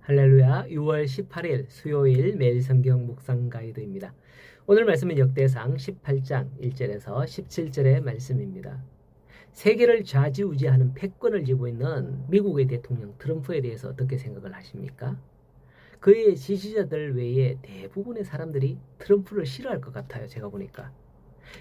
할렐루야. 6월 18일 수요일 매일 성경 묵상 가이드입니다. 오늘 말씀은 역대상 18장 1절에서 17절의 말씀입니다. 세계를 좌지우지하는 패권을 쥐고 있는 미국의 대통령 트럼프에 대해서 어떻게 생각을 하십니까? 그의 지지자들 외에 대부분의 사람들이 트럼프를 싫어할 것 같아요. 제가 보니까.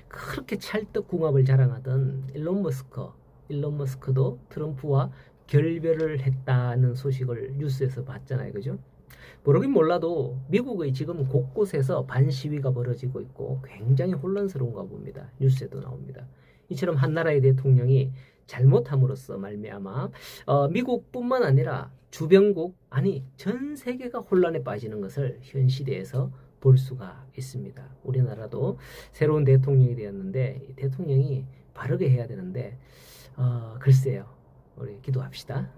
그렇게 찰떡궁합을 자랑하던 일론 머스크도 트럼프와 결별을 했다는 소식을 뉴스에서 봤잖아요. 그죠? 모르긴 몰라도 미국의 지금 곳곳에서 반시위가 벌어지고 있고 굉장히 혼란스러운가 봅니다. 뉴스에도 나옵니다. 이처럼 한 나라의 대통령이 잘못함으로써 말미암아 미국뿐만 아니라 주변국 아니 전 세계가 혼란에 빠지는 것을 현 시대에서 볼 수가 있습니다. 우리나라도 새로운 대통령이 되었는데 이 대통령이 바르게 해야 되는데 글쎄요. 우리 기도합시다.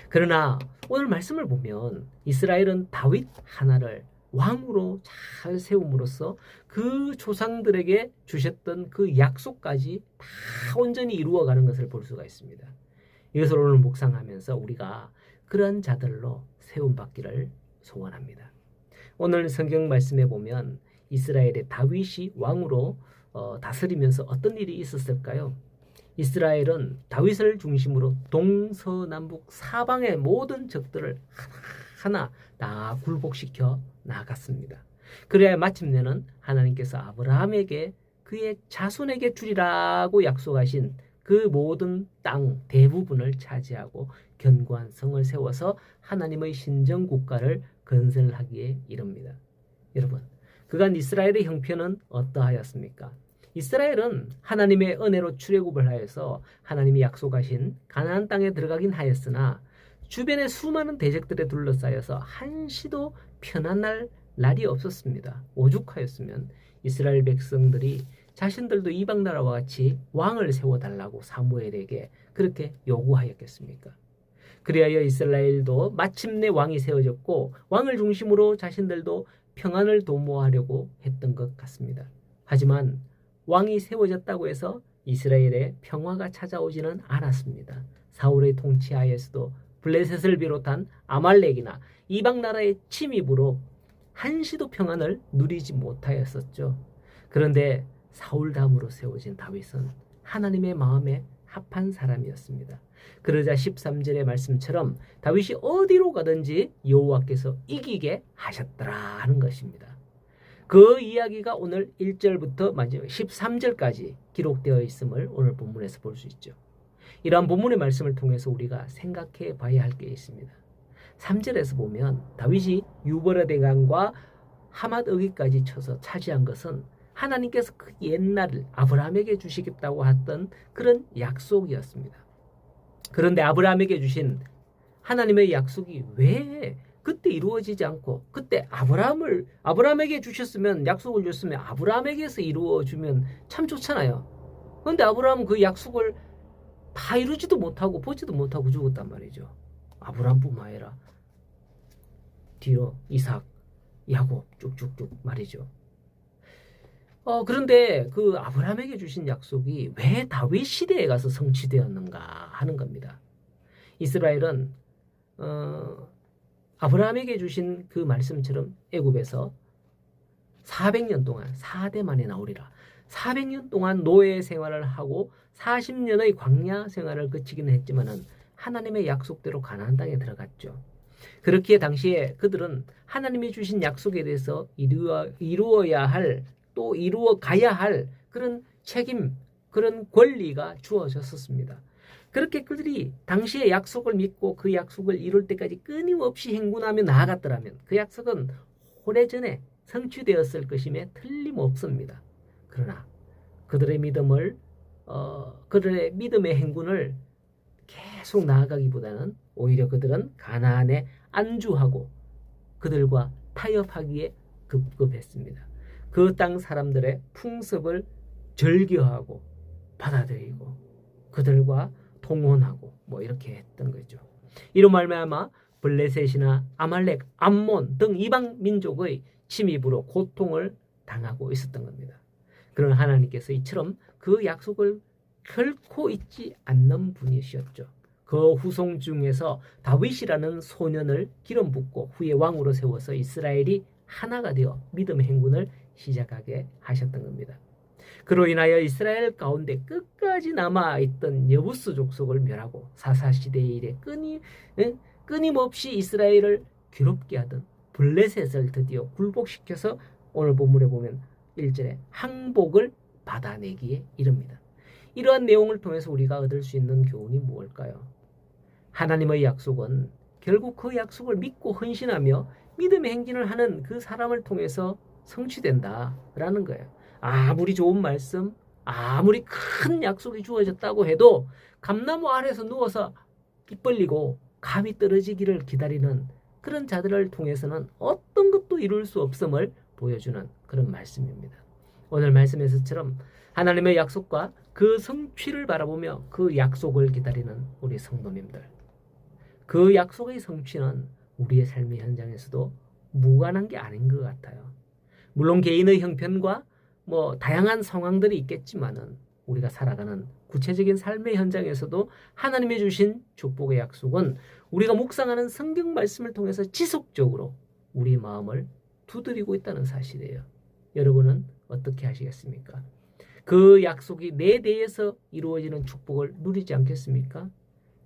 그러나 오늘 말씀을 보면 이스라엘은 다윗 하나를 왕으로 잘 세움으로써 그 조상들에게 주셨던 그 약속까지 다 온전히 이루어가는 것을 볼 수가 있습니다. 이것을 오늘 묵상하면서 우리가 그러한 자들로 세움받기를 소원합니다. 오늘 성경 말씀에 보면 이스라엘의 다윗이 왕으로 다스리면서 어떤 일이 있었을까요? 이스라엘은 다윗을 중심으로 동서남북 사방의 모든 적들을 하나하나 다 굴복시켜 나갔습니다. 그래야 마침내는 하나님께서 아브라함에게 그의 자손에게 주리라고 약속하신 그 모든 땅 대부분을 차지하고 견고한 성을 세워서 하나님의 신정국가를 건설하기에 이릅니다. 여러분, 그간 이스라엘의 형편은 어떠하였습니까? 이스라엘은 하나님의 은혜로 출애굽을 하여서 하나님이 약속하신 가나안 땅에 들어가긴 하였으나 주변에 수많은 대적들에 둘러싸여서 한시도 편안할 날이 없었습니다. 오죽하였으면 이스라엘 백성들이 자신들도 이방 나라와 같이 왕을 세워달라고 사무엘에게 그렇게 요구하였겠습니까? 그리하여 이스라엘도 마침내 왕이 세워졌고 왕을 중심으로 자신들도 평안을 도모하려고 했던 것 같습니다. 하지만 왕이 세워졌다고 해서 이스라엘에 평화가 찾아오지는 않았습니다. 사울의 통치하에서도 블레셋을 비롯한 아말렉이나 이방 나라의 침입으로 한시도 평안을 누리지 못하였었죠. 그런데 사울 다음으로 세워진 다윗은 하나님의 마음에 합한 사람이었습니다. 그러자 13절의 말씀처럼 다윗이 어디로 가든지 여호와께서 이기게 하셨더라 하는 것입니다. 그 이야기가 오늘 1절부터 마지막 13절까지 기록되어 있음을 오늘 본문에서 볼 수 있죠. 이러한 본문의 말씀을 통해서 우리가 생각해 봐야 할 게 있습니다. 3절에서 보면 다윗이 유브라데강과 하맛어기까지 쳐서 차지한 것은 하나님께서 그 옛날 아브라함에게 주시겠다고 했던 그런 약속이었습니다. 그런데 아브라함에게 주신 하나님의 약속이 왜 그때 이루어지지 않고 그때 아브라함에게 주셨으면 약속을 줬으면 아브라함에게서 이루어주면 참 좋잖아요. 그런데 아브라함은 그 약속을 다 이루지도 못하고 보지도 못하고 죽었단 말이죠. 아브라함뿐만 아니라 뒤로 이삭, 야곱 쭉쭉쭉 말이죠. 그런데 그 아브라함에게 주신 약속이 왜 다윗 시대에 가서 성취되었는가 하는 겁니다. 이스라엘은 아브라함에게 주신 그 말씀처럼 애굽에서 400년 동안 4대 만에 나오리라. 400년 동안 노예 생활을 하고 40년의 광야 생활을 거치기는 했지만은 하나님의 약속대로 가나안 땅에 들어갔죠. 그렇기에 당시에 그들은 하나님이 주신 약속에 대해서 이루어야 할 또 이루어 가야 할 그런 책임, 그런 권리가 주어졌었습니다. 그렇게 그들이 당시의 약속을 믿고 그 약속을 이룰 때까지 끊임없이 행군하며 나아갔더라면 그 약속은 오래전에 성취되었을 것임에 틀림없습니다. 그러나 그들의 믿음의 행군을 계속 나아가기보다는 오히려 그들은 가나안에 안주하고 그들과 타협하기에 급급했습니다. 그 땅 사람들의 풍습을 절교하고 받아들이고 그들과 동원하고 이렇게 했던 거죠. 이로 말미암아 블레셋이나 아말렉, 암몬 등 이방 민족의 침입으로 고통을 당하고 있었던 겁니다. 그러나 하나님께서 이처럼 그 약속을 결코 잊지 않는 분이셨죠. 그 후손 중에서 다윗이라는 소년을 기름 붓고 후에 왕으로 세워서 이스라엘이 하나가 되어 믿음의 행군을 시작하게 하셨던 겁니다. 그로 인하여 이스라엘 가운데 끝까지 남아있던 여부스 족속을 멸하고 사사시대의 일에 끊임없이 이스라엘을 괴롭게 하던 블레셋을 드디어 굴복시켜서 오늘 본문에 보면 1절에 항복을 받아내기에 이릅니다. 이러한 내용을 통해서 우리가 얻을 수 있는 교훈이 무엇일까요? 하나님의 약속은 결국 그 약속을 믿고 헌신하며 믿음의 행진을 하는 그 사람을 통해서 성취된다라는 거예요. 아무리 좋은 말씀, 아무리 큰 약속이 주어졌다고 해도 감나무 아래서 누워서 입 벌리고 감이 떨어지기를 기다리는 그런 자들을 통해서는 어떤 것도 이룰 수 없음을 보여주는 그런 말씀입니다. 오늘 말씀에서처럼 하나님의 약속과 그 성취를 바라보며 그 약속을 기다리는 우리 성도님들, 그 약속의 성취는 우리의 삶의 현장에서도 무관한 게 아닌 것 같아요. 물론 개인의 형편과 다양한 상황들이 있겠지만은 우리가 살아가는 구체적인 삶의 현장에서도 하나님이 주신 축복의 약속은 우리가 묵상하는 성경 말씀을 통해서 지속적으로 우리 마음을 두드리고 있다는 사실이에요. 여러분은 어떻게 하시겠습니까? 그 약속이 내 대에서 이루어지는 축복을 누리지 않겠습니까?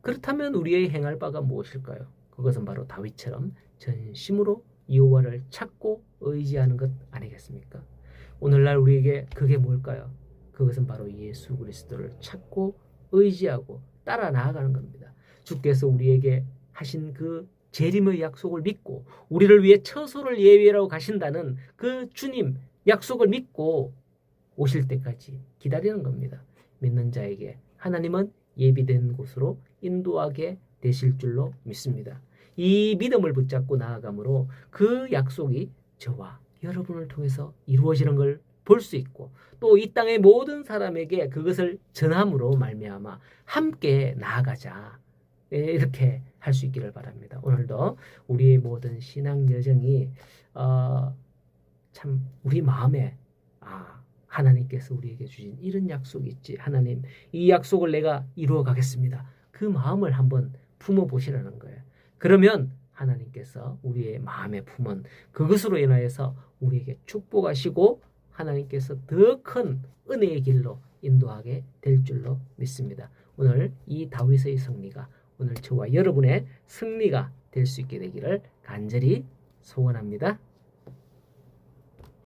그렇다면 우리의 행할 바가 무엇일까요? 그것은 바로 다윗처럼 전심으로 여호와를 찾고 의지하는 것 아니겠습니까? 오늘날 우리에게 그게 뭘까요? 그것은 바로 예수 그리스도를 찾고 의지하고 따라 나아가는 겁니다. 주께서 우리에게 하신 그 재림의 약속을 믿고 우리를 위해 처소를 예비하러 가신다는 그 주님 약속을 믿고 오실 때까지 기다리는 겁니다. 믿는 자에게 하나님은 예비된 곳으로 인도하게 되실 줄로 믿습니다. 이 믿음을 붙잡고 나아감으로 그 약속이 저와 여러분을 통해서 이루어지는 걸 볼 수 있고 또 이 땅의 모든 사람에게 그것을 전함으로 말미암아 함께 나아가자, 이렇게 할 수 있기를 바랍니다. 오늘도 우리의 모든 신앙 여정이 참 우리 마음에 하나님께서 우리에게 주신 이런 약속이 있지, 하나님 이 약속을 내가 이루어 가겠습니다, 그 마음을 한번 품어보시라는 거예요. 그러면 하나님께서 우리의 마음에 품은 그것으로 인하여서 우리에게 축복하시고 하나님께서 더 큰 은혜의 길로 인도하게 될 줄로 믿습니다. 오늘 이 다윗의 승리가 오늘 저와 여러분의 승리가 될 수 있게 되기를 간절히 소원합니다.